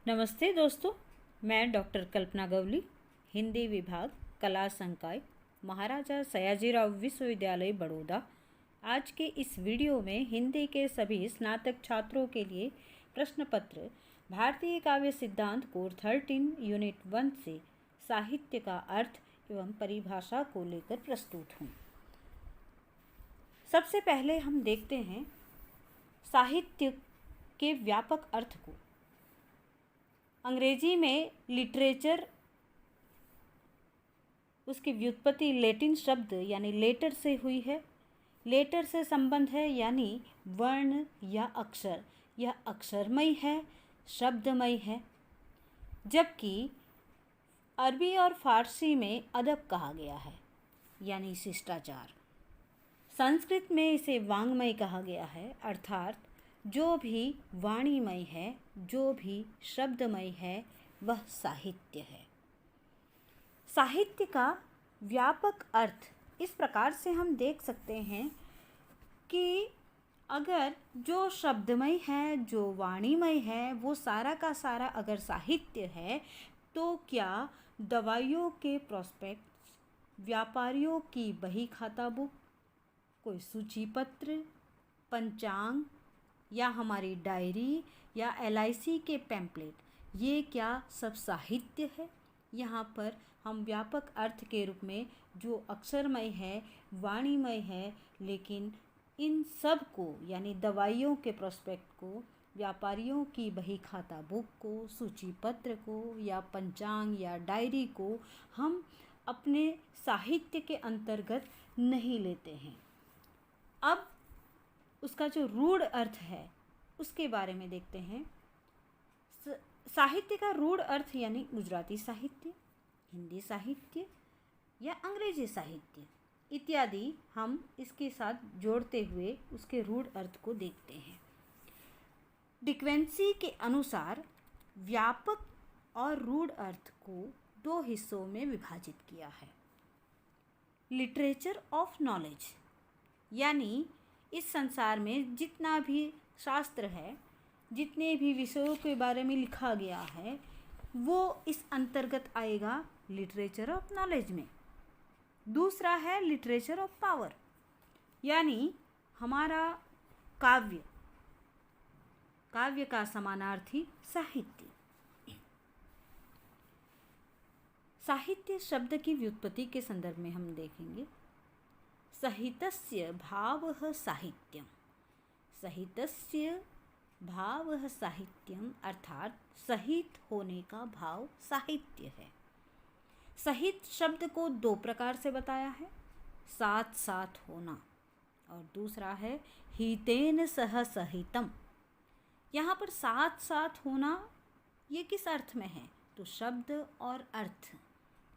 नमस्ते दोस्तों, मैं डॉक्टर कल्पना गवली, हिंदी विभाग, कला संकाय, महाराजा सयाजीराव विश्वविद्यालय बड़ौदा। आज के इस वीडियो में हिंदी के सभी स्नातक छात्रों के लिए प्रश्न पत्र भारतीय काव्य सिद्धांत कोर 13 यूनिट 1 से साहित्य का अर्थ एवं परिभाषा को लेकर प्रस्तुत हूँ। सबसे पहले हम देखते हैं साहित्य के व्यापक अर्थ को। अंग्रेजी में लिटरेचर, उसकी व्युत्पत्ति लैटिन शब्द यानी लेटर से हुई है। लेटर से संबंध है यानी वर्ण या अक्षर। यह अक्षरमय है, शब्दमय है। जबकि अरबी और फारसी में अदब कहा गया है यानी शिष्टाचार। संस्कृत में इसे वाङ्मय कहा गया है, अर्थात जो भी वाणीमय है, जो भी शब्दमय है, वह साहित्य है। साहित्य का व्यापक अर्थ इस प्रकार से हम देख सकते हैं कि अगर जो शब्दमय है, जो वाणीमय है, वो सारा का सारा अगर साहित्य है, तो क्या दवाइयों के प्रोस्पेक्ट्स, व्यापारियों की बही खाता बुक, कोई सूची पत्र, पंचांग या हमारी डायरी या LIC के पैम्पलेट, ये क्या सब साहित्य है? यहाँ पर हम व्यापक अर्थ के रूप में जो अक्षरमय है, वाणीमय है, लेकिन इन सब को यानी दवाइयों के प्रोस्पेक्ट को, व्यापारियों की बही खाता बुक को, सूची पत्र को या पंचांग या डायरी को हम अपने साहित्य के अंतर्गत नहीं लेते हैं। अब उसका जो रूढ़ अर्थ है उसके बारे में देखते हैं। साहित्य का रूढ़ अर्थ यानी गुजराती साहित्य, हिंदी साहित्य या अंग्रेजी साहित्य इत्यादि हम इसके साथ जोड़ते हुए उसके रूढ़ अर्थ को देखते हैं। डिक्वेंसी के अनुसार व्यापक और रूढ़ अर्थ को दो हिस्सों में विभाजित किया है। लिटरेचर ऑफ नॉलेज यानी इस संसार में जितना भी शास्त्र है, जितने भी विषयों के बारे में लिखा गया है, वो इस अंतर्गत आएगा लिटरेचर ऑफ नॉलेज में। दूसरा है लिटरेचर ऑफ पावर यानी हमारा काव्य, काव्य का समानार्थी साहित्य। साहित्य शब्द की व्युत्पत्ति के संदर्भ में हम देखेंगे। सहितस्य भावः साहित्यम, सहितस्य भावः साहित्यम अर्थात सहित होने का भाव साहित्य है। सहित शब्द को दो प्रकार से बताया है, साथ साथ होना, और दूसरा है हितेन सह सहितम। यहाँ पर साथ साथ होना ये किस अर्थ में है? तो शब्द और अर्थ,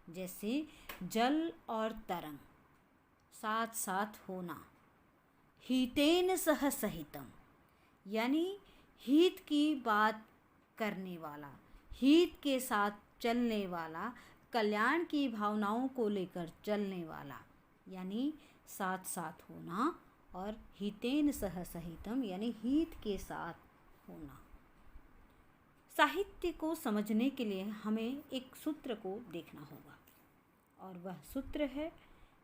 जैसे जल और तरंग, साथ साथ होना। हितेन सह सहितम यानी हित की बात करने वाला, हित के साथ चलने वाला, कल्याण की भावनाओं को लेकर चलने वाला, यानी साथ साथ होना। और हितेन सह सहितम यानी हित के साथ होना। साहित्य को समझने के लिए हमें एक सूत्र को देखना होगा, और वह सूत्र है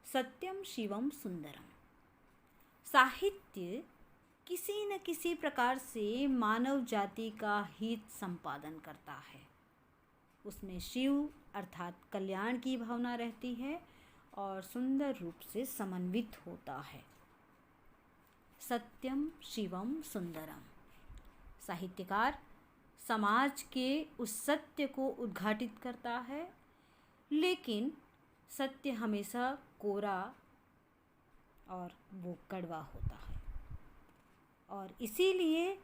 सत्यम शिवम सुंदरम। साहित्य किसी न किसी प्रकार से मानव जाति का हित संपादन करता है। उसमें शिव अर्थात कल्याण की भावना रहती है और सुंदर रूप से समन्वित होता है। सत्यम शिवम सुंदरम। साहित्यकार समाज के उस सत्य को उद्घाटित करता है, लेकिन सत्य हमेशा कोरा और वो कड़वा होता है, और इसीलिए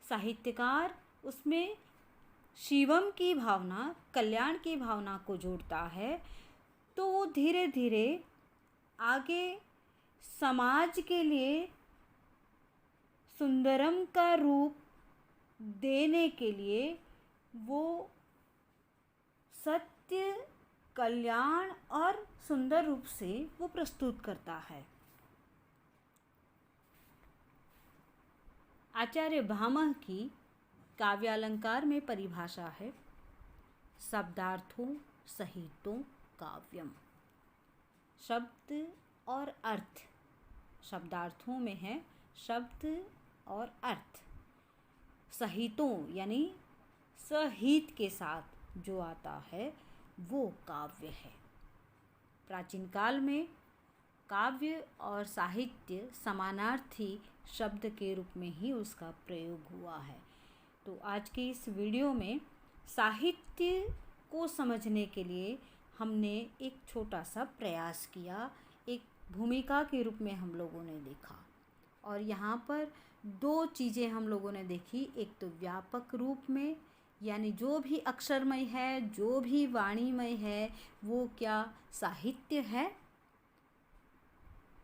साहित्यकार उसमें शिवम की भावना, कल्याण की भावना को जोड़ता है। तो वो धीरे धीरे आगे समाज के लिए सुंदरम का रूप देने के लिए वो सत्य, कल्याण और सुंदर रूप से वो प्रस्तुत करता है। आचार्य भामह की काव्यालंकार में परिभाषा है शब्दार्थों सहितो काव्यम। शब्द और अर्थ, शब्दार्थों में है शब्द और अर्थ, सहितों यानी सहित के साथ जो आता है वो काव्य है। प्राचीन काल में काव्य और साहित्य समानार्थी शब्द के रूप में ही उसका प्रयोग हुआ है। तो आज के इस वीडियो में साहित्य को समझने के लिए हमने एक छोटा सा प्रयास किया, एक भूमिका के रूप में हम लोगों ने देखा। और यहाँ पर दो चीज़ें हम लोगों ने देखी, एक तो व्यापक रूप में यानी जो भी अक्षरमय है, जो भी वाणीमय है वो क्या साहित्य है।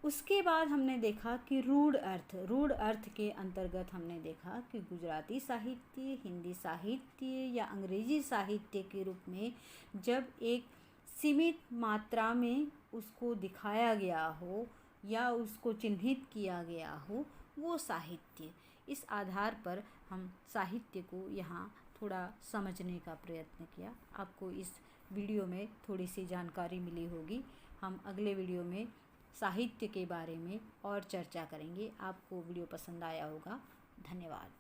उसके बाद हमने देखा कि रूढ़ अर्थ के अंतर्गत हमने देखा कि गुजराती साहित्य, हिंदी साहित्य या अंग्रेजी साहित्य के रूप में जब एक सीमित मात्रा में उसको दिखाया गया हो या उसको चिन्हित किया गया हो वो साहित्य। इस आधार पर हम साहित्य को यहाँ थोड़ा समझने का प्रयत्न किया। आपको इस वीडियो में थोड़ी सी जानकारी मिली होगी। हम अगले वीडियो में साहित्य के बारे में और चर्चा करेंगे। आपको वीडियो पसंद आया होगा। धन्यवाद।